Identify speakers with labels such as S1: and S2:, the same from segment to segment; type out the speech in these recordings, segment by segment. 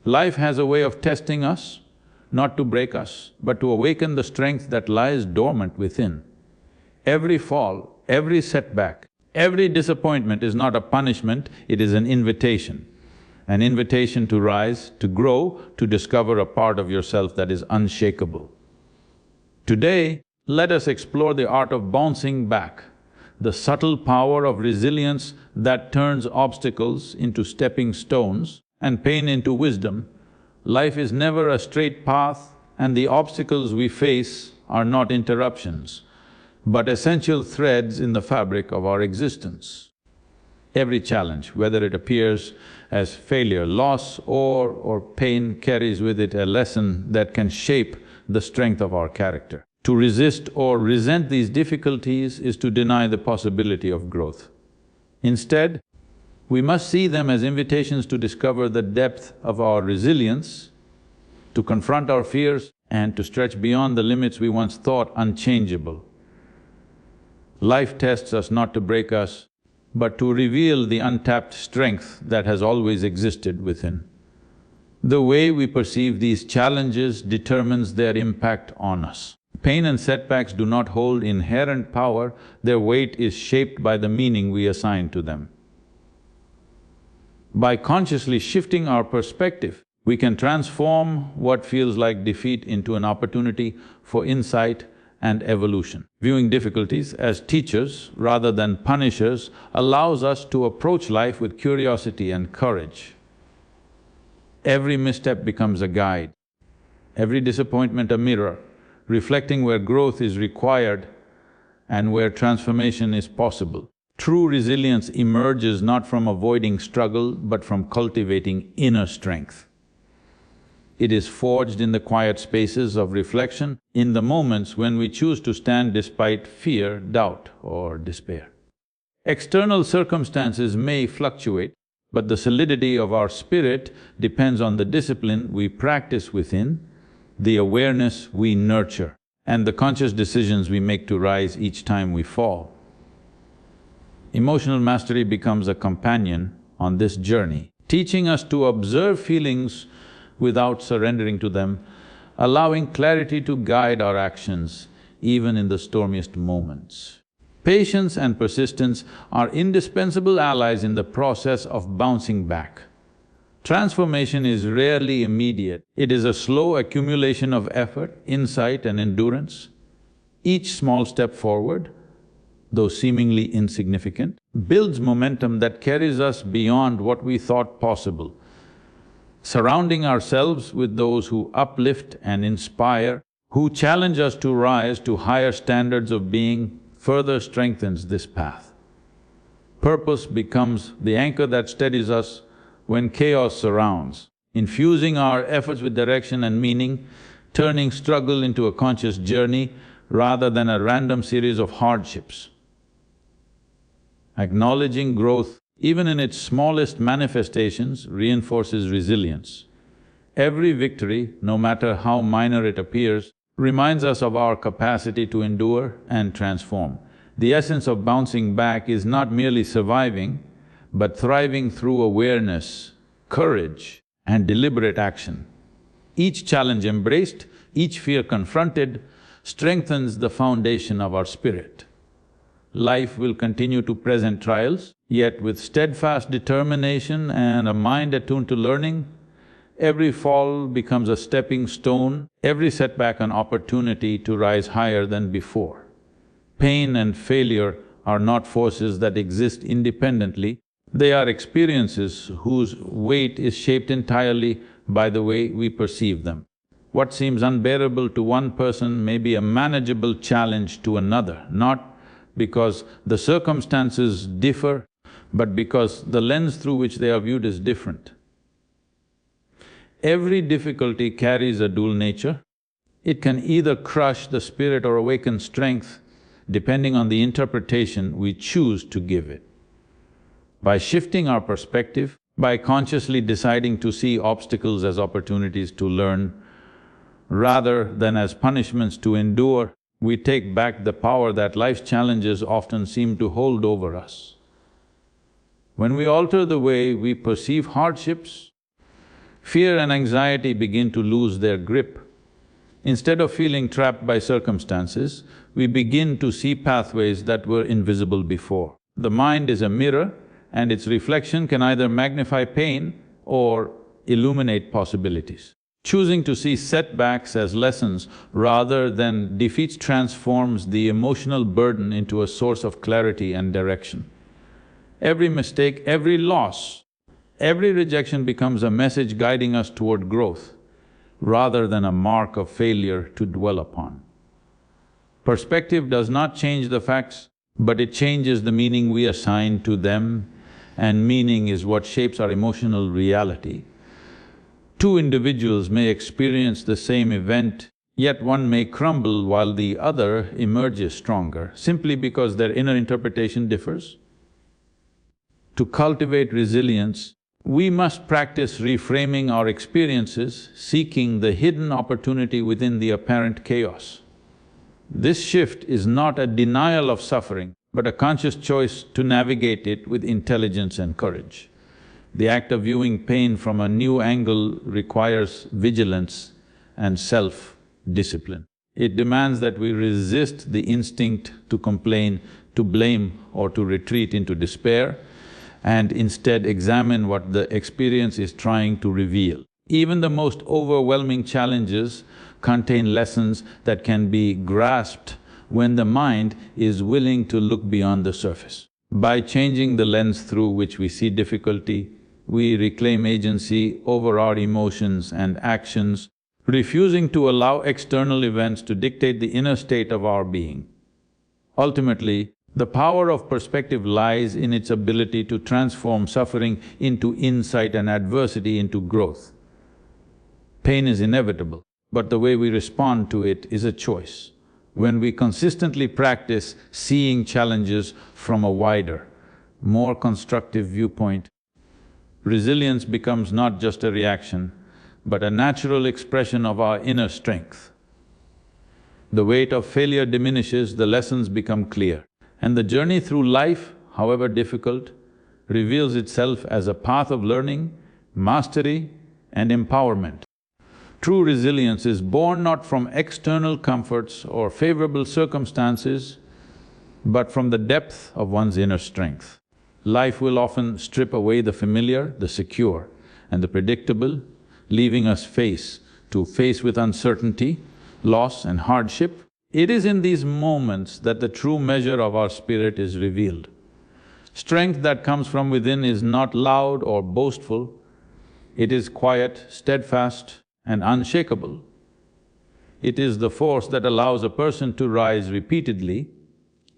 S1: Life has a way of testing us, not to break us, but to awaken the strength that lies dormant within. Every fall, every setback, every disappointment is not a punishment, it is an invitation. An invitation to rise, to grow, to discover a part of yourself that is unshakable. Today, let us explore the art of bouncing back, the subtle power of resilience that turns obstacles into stepping stones and pain into wisdom. Life is never a straight path, and the obstacles we face are not interruptions, but essential threads in the fabric of our existence. Every challenge, whether it appears as failure, loss or pain, carries with it a lesson that can shape the strength of our character. To resist or resent these difficulties is to deny the possibility of growth. Instead, we must see them as invitations to discover the depth of our resilience, to confront our fears, and to stretch beyond the limits we once thought unchangeable. Life tests us not to break us, but to reveal the untapped strength that has always existed within. The way we perceive these challenges determines their impact on us. Pain and setbacks do not hold inherent power, their weight is shaped by the meaning we assign to them. By consciously shifting our perspective, we can transform what feels like defeat into an opportunity for insight and evolution. Viewing difficulties as teachers rather than punishers allows us to approach life with curiosity and courage. Every misstep becomes a guide, every disappointment a mirror, reflecting where growth is required and where transformation is possible. True resilience emerges not from avoiding struggle, but from cultivating inner strength. It is forged in the quiet spaces of reflection, in the moments when we choose to stand despite fear, doubt or despair. External circumstances may fluctuate, but the solidity of our spirit depends on the discipline we practice within, the awareness we nurture, and the conscious decisions we make to rise each time we fall. Emotional mastery becomes a companion on this journey, teaching us to observe feelings without surrendering to them, allowing clarity to guide our actions even in the stormiest moments. Patience and persistence are indispensable allies in the process of bouncing back. Transformation is rarely immediate, it is a slow accumulation of effort, insight and endurance. Each small step forward, though seemingly insignificant, builds momentum that carries us beyond what we thought possible. Surrounding ourselves with those who uplift and inspire, who challenge us to rise to higher standards of being, further strengthens this path. Purpose becomes the anchor that steadies us when chaos surrounds, infusing our efforts with direction and meaning, turning struggle into a conscious journey rather than a random series of hardships. Acknowledging growth, even in its smallest manifestations, reinforces resilience. Every victory, no matter how minor it appears, reminds us of our capacity to endure and transform. The essence of bouncing back is not merely surviving, but thriving through awareness, courage and deliberate action. Each challenge embraced, each fear confronted, strengthens the foundation of our spirit. Life will continue to present trials, yet with steadfast determination and a mind attuned to learning, every fall becomes a stepping stone, every setback an opportunity to rise higher than before. Pain and failure are not forces that exist independently, they are experiences whose weight is shaped entirely by the way we perceive them. What seems unbearable to one person may be a manageable challenge to another, not because the circumstances differ, but because the lens through which they are viewed is different. Every difficulty carries a dual nature. It can either crush the spirit or awaken strength, depending on the interpretation we choose to give it. By shifting our perspective, by consciously deciding to see obstacles as opportunities to learn, rather than as punishments to endure, we take back the power that life's challenges often seem to hold over us. When we alter the way we perceive hardships, Fear and anxiety begin to lose their grip. Instead of feeling trapped by circumstances, we begin to see pathways that were invisible before. The mind is a mirror, and its reflection can either magnify pain or illuminate possibilities. Choosing to see setbacks as lessons rather than defeats transforms the emotional burden into a source of clarity and direction. Every mistake, every loss, every rejection becomes a message guiding us toward growth, rather than a mark of failure to dwell upon. Perspective does not change the facts, but it changes the meaning we assign to them, and meaning is what shapes our emotional reality. Two individuals may experience the same event, yet one may crumble while the other emerges stronger, simply because their inner interpretation differs. To cultivate resilience, we must practice reframing our experiences, seeking the hidden opportunity within the apparent chaos. This shift is not a denial of suffering, but a conscious choice to navigate it with intelligence and courage. The act of viewing pain from a new angle requires vigilance and self-discipline. It demands that we resist the instinct to complain, to blame, or to retreat into despair, and instead examine what the experience is trying to reveal. Even the most overwhelming challenges contain lessons that can be grasped when the mind is willing to look beyond the surface. By changing the lens through which we see difficulty, we reclaim agency over our emotions and actions, refusing to allow external events to dictate the inner state of our being. Ultimately, the power of perspective lies in its ability to transform suffering into insight and adversity into growth. Pain is inevitable, but the way we respond to it is a choice. When we consistently practice seeing challenges from a wider, more constructive viewpoint, resilience becomes not just a reaction, but a natural expression of our inner strength. The weight of failure diminishes, the lessons become clear, and the journey through life, however difficult, reveals itself as a path of learning, mastery, and empowerment. True resilience is born not from external comforts or favorable circumstances, but from the depth of one's inner strength. Life will often strip away the familiar, the secure, and the predictable, leaving us face to face with uncertainty, loss and hardship. It is in these moments that the true measure of our spirit is revealed. Strength that comes from within is not loud or boastful, it is quiet, steadfast, and unshakable. It is the force that allows a person to rise repeatedly,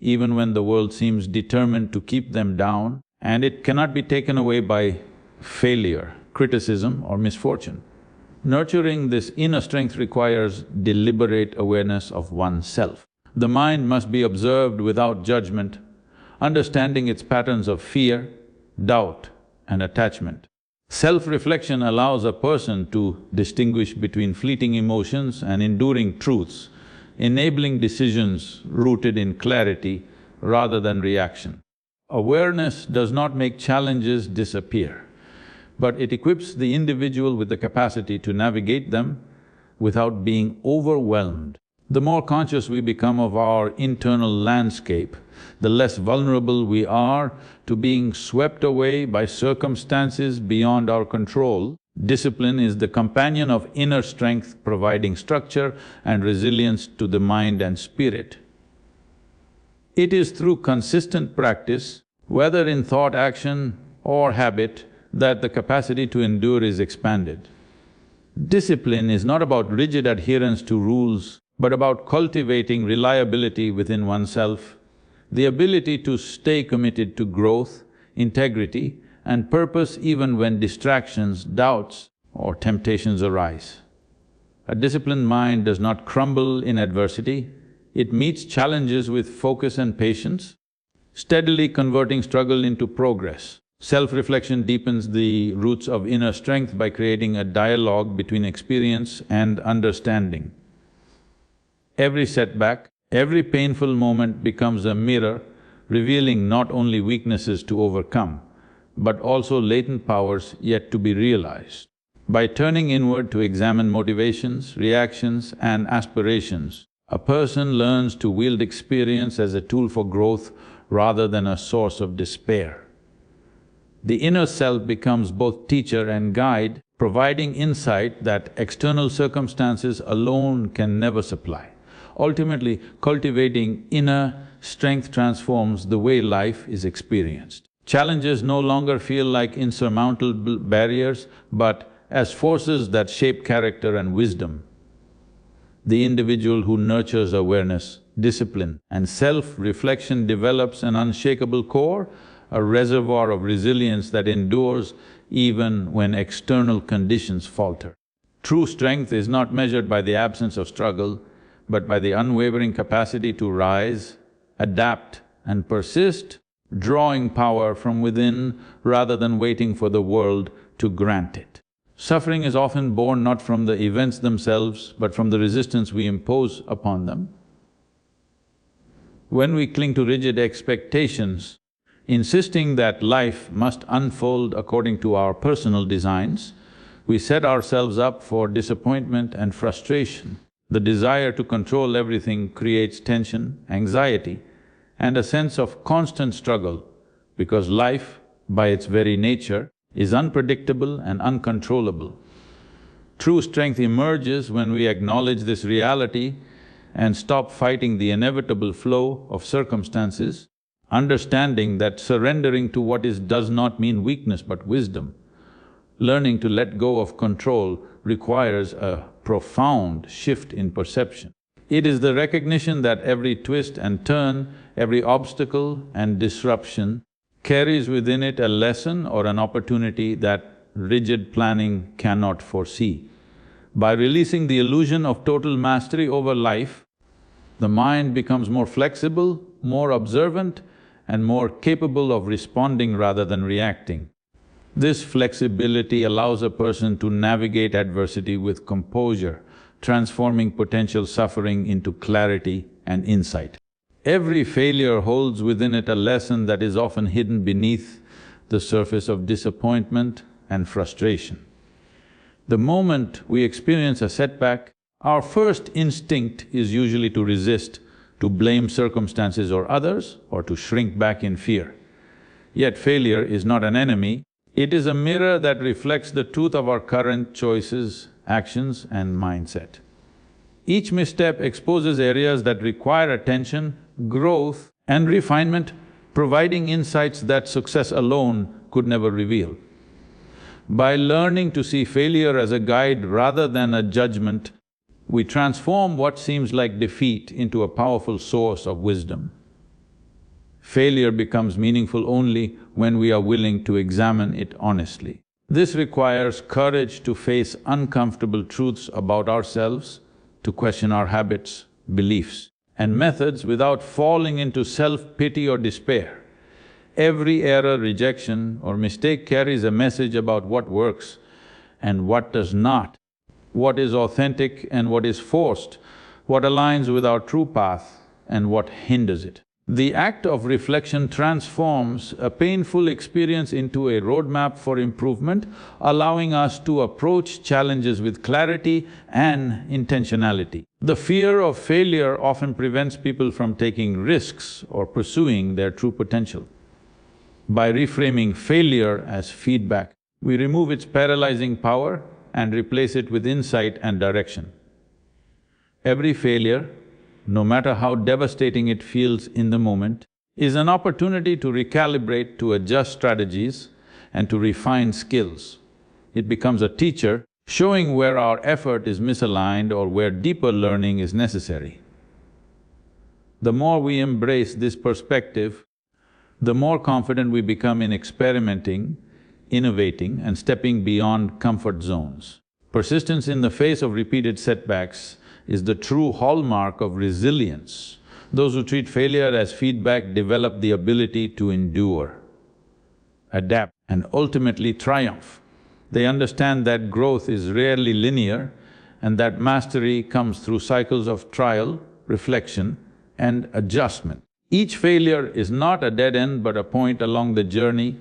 S1: even when the world seems determined to keep them down, and it cannot be taken away by failure, criticism, or misfortune. Nurturing this inner strength requires deliberate awareness of oneself. The mind must be observed without judgment, understanding its patterns of fear, doubt, and attachment. Self-reflection allows a person to distinguish between fleeting emotions and enduring truths, enabling decisions rooted in clarity rather than reaction. Awareness does not make challenges disappear, but it equips the individual with the capacity to navigate them without being overwhelmed. The more conscious we become of our internal landscape, the less vulnerable we are to being swept away by circumstances beyond our control. Discipline is the companion of inner strength, providing structure and resilience to the mind and spirit. It is through consistent practice, whether in thought, action, or habit, that the capacity to endure is expanded. Discipline is not about rigid adherence to rules, but about cultivating reliability within oneself, the ability to stay committed to growth, integrity, and purpose even when distractions, doubts, or temptations arise. A disciplined mind does not crumble in adversity, it meets challenges with focus and patience, steadily converting struggle into progress. Self-reflection deepens the roots of inner strength by creating a dialogue between experience and understanding. Every setback, every painful moment becomes a mirror, revealing not only weaknesses to overcome, but also latent powers yet to be realized. By turning inward to examine motivations, reactions and aspirations, a person learns to wield experience as a tool for growth rather than a source of despair. The inner self becomes both teacher and guide, providing insight that external circumstances alone can never supply. Ultimately, cultivating inner strength transforms the way life is experienced. Challenges no longer feel like insurmountable barriers, but as forces that shape character and wisdom. The individual who nurtures awareness, discipline and self-reflection develops an unshakable core, a reservoir of resilience that endures even when external conditions falter. True strength is not measured by the absence of struggle, but by the unwavering capacity to rise, adapt and persist, drawing power from within rather than waiting for the world to grant it. Suffering is often born not from the events themselves, but from the resistance we impose upon them. When we cling to rigid expectations, insisting that life must unfold according to our personal designs, we set ourselves up for disappointment and frustration. The desire to control everything creates tension, anxiety, and a sense of constant struggle, because life, by its very nature, is unpredictable and uncontrollable. True strength emerges when we acknowledge this reality and stop fighting the inevitable flow of circumstances, understanding that surrendering to what is does not mean weakness but wisdom. Learning to let go of control requires a profound shift in perception. It is the recognition that every twist and turn, every obstacle and disruption carries within it a lesson or an opportunity that rigid planning cannot foresee. By releasing the illusion of total mastery over life, the mind becomes more flexible, more observant and more capable of responding rather than reacting. This flexibility allows a person to navigate adversity with composure, transforming potential suffering into clarity and insight. Every failure holds within it a lesson that is often hidden beneath the surface of disappointment and frustration. The moment we experience a setback, our first instinct is usually to resist, to blame circumstances or others, or to shrink back in fear. Yet failure is not an enemy, it is a mirror that reflects the truth of our current choices, actions and mindset. Each misstep exposes areas that require attention, growth and refinement, providing insights that success alone could never reveal. By learning to see failure as a guide rather than a judgment, we transform what seems like defeat into a powerful source of wisdom. Failure becomes meaningful only when we are willing to examine it honestly. This requires courage to face uncomfortable truths about ourselves, to question our habits, beliefs and methods without falling into self-pity or despair. Every error, rejection or mistake carries a message about what works and what does not, what is authentic and what is forced, what aligns with our true path and what hinders it. The act of reflection transforms a painful experience into a roadmap for improvement, allowing us to approach challenges with clarity and intentionality. The fear of failure often prevents people from taking risks or pursuing their true potential. By reframing failure as feedback, we remove its paralyzing power and replace it with insight and direction. Every failure, no matter how devastating it feels in the moment, is an opportunity to recalibrate, to adjust strategies and to refine skills. It becomes a teacher, showing where our effort is misaligned or where deeper learning is necessary. The more we embrace this perspective, the more confident we become in experimenting, innovating and stepping beyond comfort zones. Persistence in the face of repeated setbacks is the true hallmark of resilience. Those who treat failure as feedback develop the ability to endure, adapt and ultimately triumph. They understand that growth is rarely linear and that mastery comes through cycles of trial, reflection and adjustment. Each failure is not a dead end but a point along the journey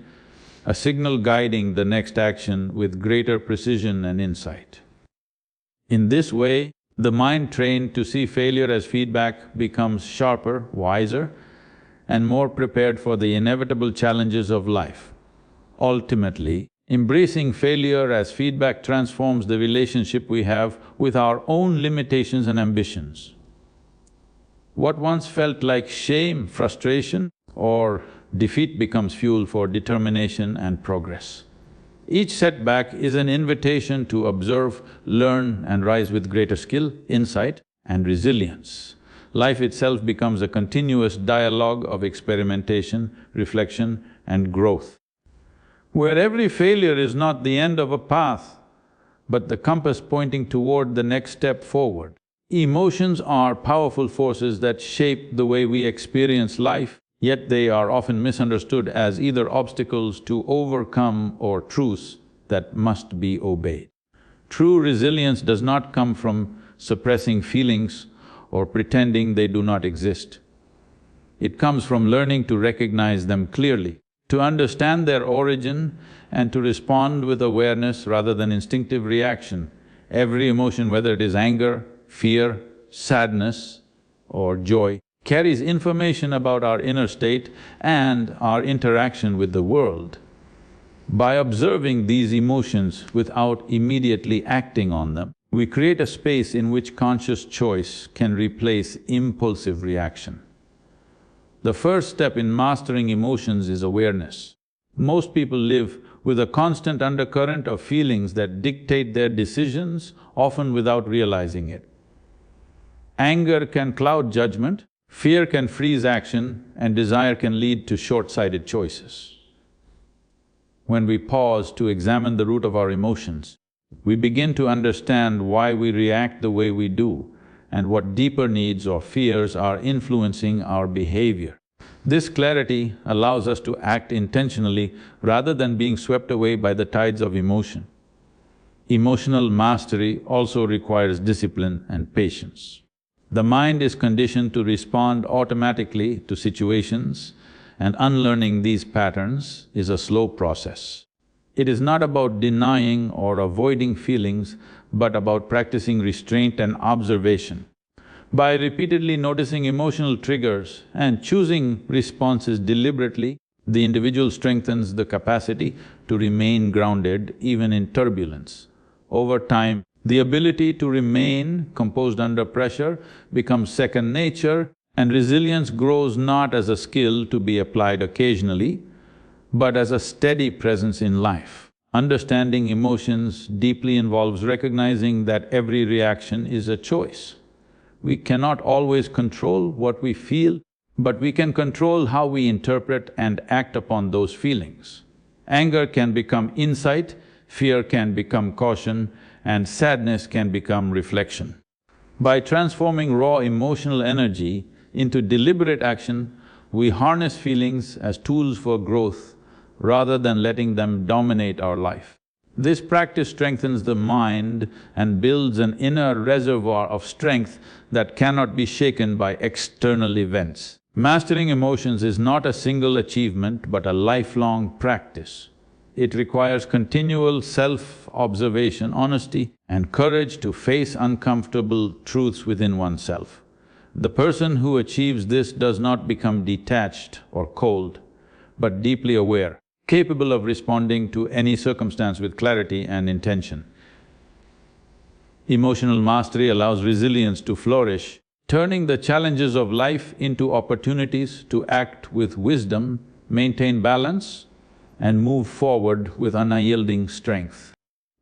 S1: a signal guiding the next action with greater precision and insight. In this way, the mind trained to see failure as feedback becomes sharper, wiser, and more prepared for the inevitable challenges of life. Ultimately, embracing failure as feedback transforms the relationship we have with our own limitations and ambitions. What once felt like shame, frustration, or defeat becomes fuel for determination and progress. Each setback is an invitation to observe, learn, and rise with greater skill, insight, and resilience. Life itself becomes a continuous dialogue of experimentation, reflection, and growth, where every failure is not the end of a path, but the compass pointing toward the next step forward. Emotions are powerful forces that shape the way we experience life, yet they are often misunderstood as either obstacles to overcome or truths that must be obeyed. True resilience does not come from suppressing feelings or pretending they do not exist. It comes from learning to recognize them clearly, to understand their origin and to respond with awareness rather than instinctive reaction. Every emotion, whether it is anger, fear, sadness, or joy, carries information about our inner state and our interaction with the world. By observing these emotions without immediately acting on them, we create a space in which conscious choice can replace impulsive reaction. The first step in mastering emotions is awareness. Most people live with a constant undercurrent of feelings that dictate their decisions, often without realizing it. Anger can cloud judgment, fear can freeze action, and desire can lead to short-sighted choices. When we pause to examine the root of our emotions, we begin to understand why we react the way we do and what deeper needs or fears are influencing our behavior. This clarity allows us to act intentionally rather than being swept away by the tides of emotion. Emotional mastery also requires discipline and patience. The mind is conditioned to respond automatically to situations, and unlearning these patterns is a slow process. It is not about denying or avoiding feelings, but about practicing restraint and observation. By repeatedly noticing emotional triggers and choosing responses deliberately, the individual strengthens the capacity to remain grounded even in turbulence. Over time, the ability to remain composed under pressure becomes second nature, and resilience grows not as a skill to be applied occasionally, but as a steady presence in life. Understanding emotions deeply involves recognizing that every reaction is a choice. We cannot always control what we feel, but we can control how we interpret and act upon those feelings. Anger can become insight, fear can become caution, and sadness can become reflection. By transforming raw emotional energy into deliberate action, we harness feelings as tools for growth rather than letting them dominate our life. This practice strengthens the mind and builds an inner reservoir of strength that cannot be shaken by external events. Mastering emotions is not a single achievement but a lifelong practice. It requires continual self-observation, honesty, and courage to face uncomfortable truths within oneself. The person who achieves this does not become detached or cold, but deeply aware, capable of responding to any circumstance with clarity and intention. Emotional mastery allows resilience to flourish, turning the challenges of life into opportunities to act with wisdom, maintain balance, and move forward with unyielding strength.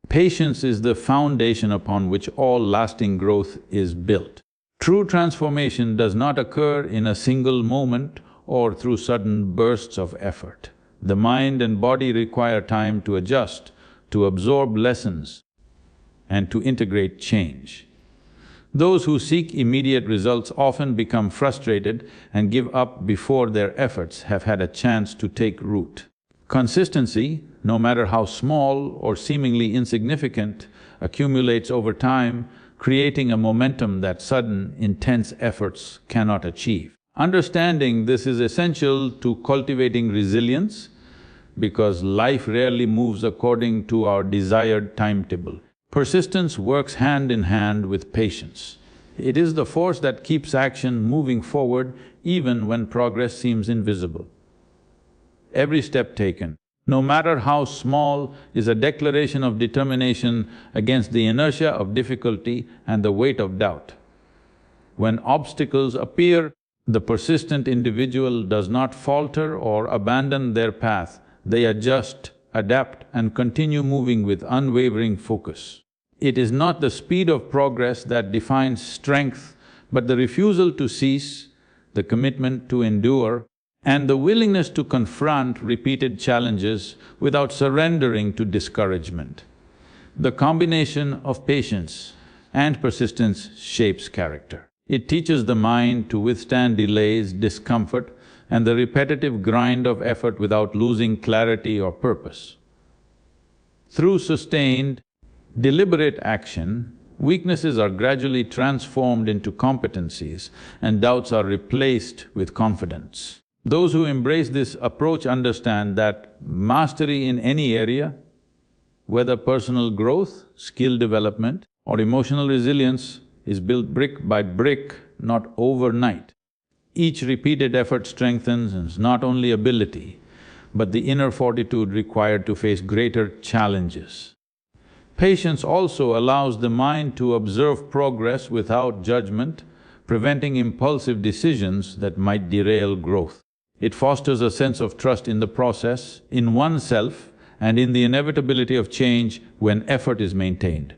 S1: Patience is the foundation upon which all lasting growth is built. True transformation does not occur in a single moment or through sudden bursts of effort. The mind and body require time to adjust, to absorb lessons, and to integrate change. Those who seek immediate results often become frustrated and give up before their efforts have had a chance to take root. Consistency, no matter how small or seemingly insignificant, accumulates over time, creating a momentum that sudden, intense efforts cannot achieve. Understanding this is essential to cultivating resilience, because life rarely moves according to our desired timetable. Persistence works hand in hand with patience. It is the force that keeps action moving forward even when progress seems invisible. Every step taken, no matter how small, is a declaration of determination against the inertia of difficulty and the weight of doubt. When obstacles appear, the persistent individual does not falter or abandon their path. They adjust, adapt, and continue moving with unwavering focus. It is not the speed of progress that defines strength, but the refusal to cease, the commitment to endure, and the willingness to confront repeated challenges without surrendering to discouragement. The combination of patience and persistence shapes character. It teaches the mind to withstand delays, discomfort, and the repetitive grind of effort without losing clarity or purpose. Through sustained, deliberate action, weaknesses are gradually transformed into competencies and doubts are replaced with confidence. Those who embrace this approach understand that mastery in any area, whether personal growth, skill development, or emotional resilience, is built brick by brick, not overnight. Each repeated effort strengthens not only ability, but the inner fortitude required to face greater challenges. Patience also allows the mind to observe progress without judgment, preventing impulsive decisions that might derail growth. It fosters a sense of trust in the process, in oneself, and in the inevitability of change when effort is maintained.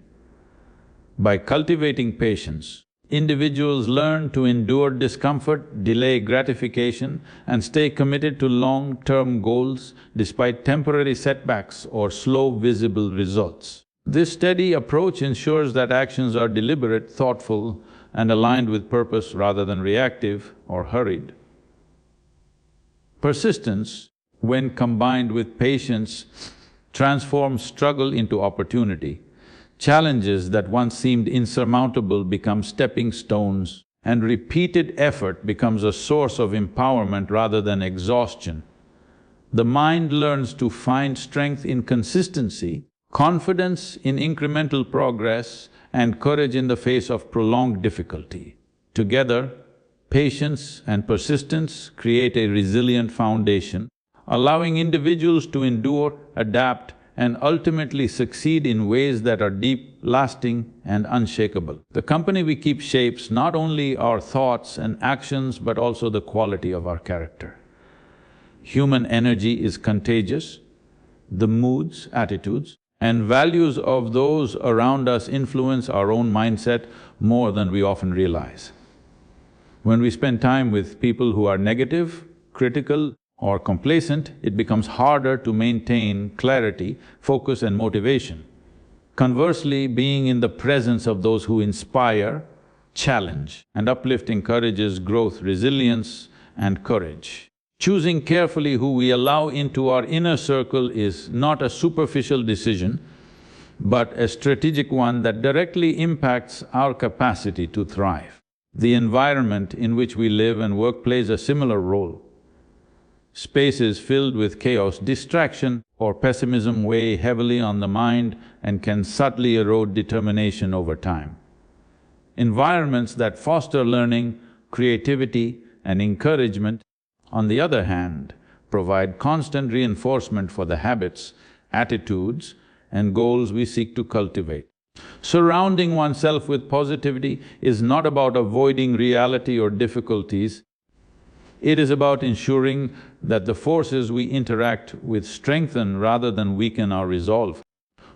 S1: By cultivating patience, individuals learn to endure discomfort, delay gratification, and stay committed to long-term goals despite temporary setbacks or slow visible results. This steady approach ensures that actions are deliberate, thoughtful, and aligned with purpose rather than reactive or hurried. Persistence, when combined with patience, transforms struggle into opportunity. Challenges that once seemed insurmountable become stepping stones, and repeated effort becomes a source of empowerment rather than exhaustion. The mind learns to find strength in consistency, confidence in incremental progress, and courage in the face of prolonged difficulty. Together, patience and persistence create a resilient foundation, allowing individuals to endure, adapt, and ultimately succeed in ways that are deep, lasting, and unshakable. The company we keep shapes not only our thoughts and actions but also the quality of our character. Human energy is contagious. The moods, attitudes, and values of those around us influence our own mindset more than we often realize. When we spend time with people who are negative, critical, or complacent, it becomes harder to maintain clarity, focus, and motivation. Conversely, being in the presence of those who inspire, challenge, and uplift encourages growth, resilience, and courage. Choosing carefully who we allow into our inner circle is not a superficial decision, but a strategic one that directly impacts our capacity to thrive. The environment in which we live and work plays a similar role. Spaces filled with chaos, distraction, or pessimism weigh heavily on the mind and can subtly erode determination over time. Environments that foster learning, creativity, and encouragement, on the other hand, provide constant reinforcement for the habits, attitudes, and goals we seek to cultivate. Surrounding oneself with positivity is not about avoiding reality or difficulties. It is about ensuring that the forces we interact with strengthen rather than weaken our resolve.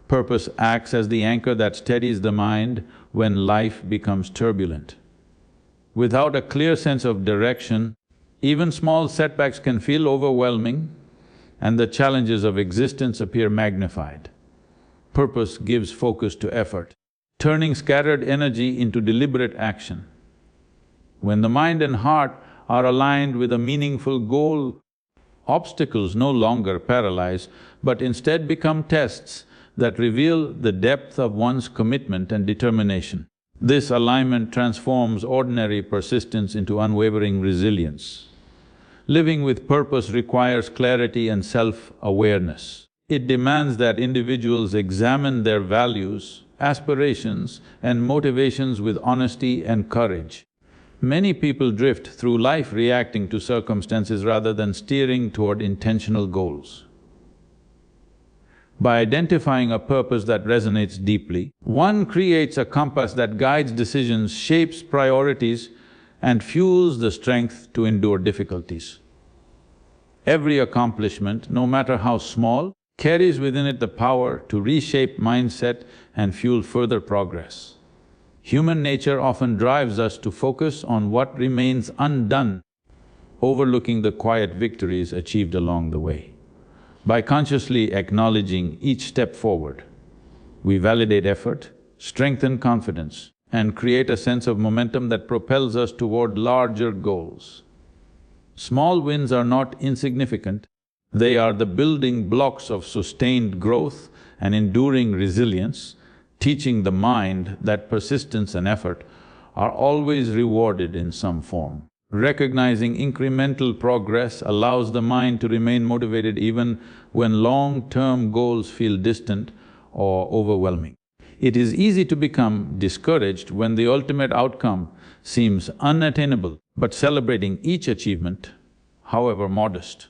S1: Purpose acts as the anchor that steadies the mind when life becomes turbulent. Without a clear sense of direction, even small setbacks can feel overwhelming and the challenges of existence appear magnified. Purpose gives focus to effort, turning scattered energy into deliberate action. When the mind and heart are aligned with a meaningful goal, obstacles no longer paralyze, but instead become tests that reveal the depth of one's commitment and determination. This alignment transforms ordinary persistence into unwavering resilience. Living with purpose requires clarity and self-awareness. It demands that individuals examine their values, aspirations, and motivations with honesty and courage. Many people drift through life reacting to circumstances rather than steering toward intentional goals. By identifying a purpose that resonates deeply, one creates a compass that guides decisions, shapes priorities, and fuels the strength to endure difficulties. Every accomplishment, no matter how small, carries within it the power to reshape mindset and fuel further progress. Human nature often drives us to focus on what remains undone, overlooking the quiet victories achieved along the way. By consciously acknowledging each step forward, we validate effort, strengthen confidence, and create a sense of momentum that propels us toward larger goals. Small wins are not insignificant, they are the building blocks of sustained growth and enduring resilience, teaching the mind that persistence and effort are always rewarded in some form. Recognizing incremental progress allows the mind to remain motivated even when long-term goals feel distant or overwhelming. It is easy to become discouraged when the ultimate outcome seems unattainable, but celebrating each achievement, however modest,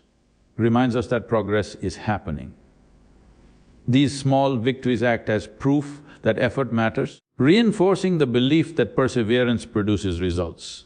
S1: reminds us that progress is happening. These small victories act as proof that effort matters, reinforcing the belief that perseverance produces results.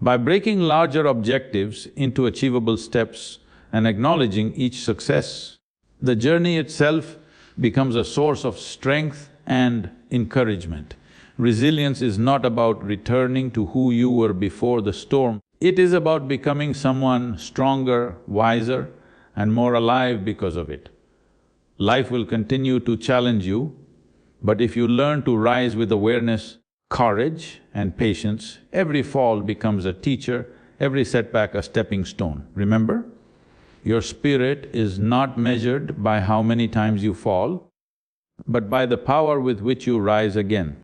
S1: By breaking larger objectives into achievable steps and acknowledging each success, the journey itself becomes a source of strength and encouragement. Resilience is not about returning to who you were before the storm, it is about becoming someone stronger, wiser, and more alive because of it. Life will continue to challenge you, but if you learn to rise with awareness, courage, and patience, every fall becomes a teacher, every setback a stepping stone. Remember, your spirit is not measured by how many times you fall, but by the power with which you rise again.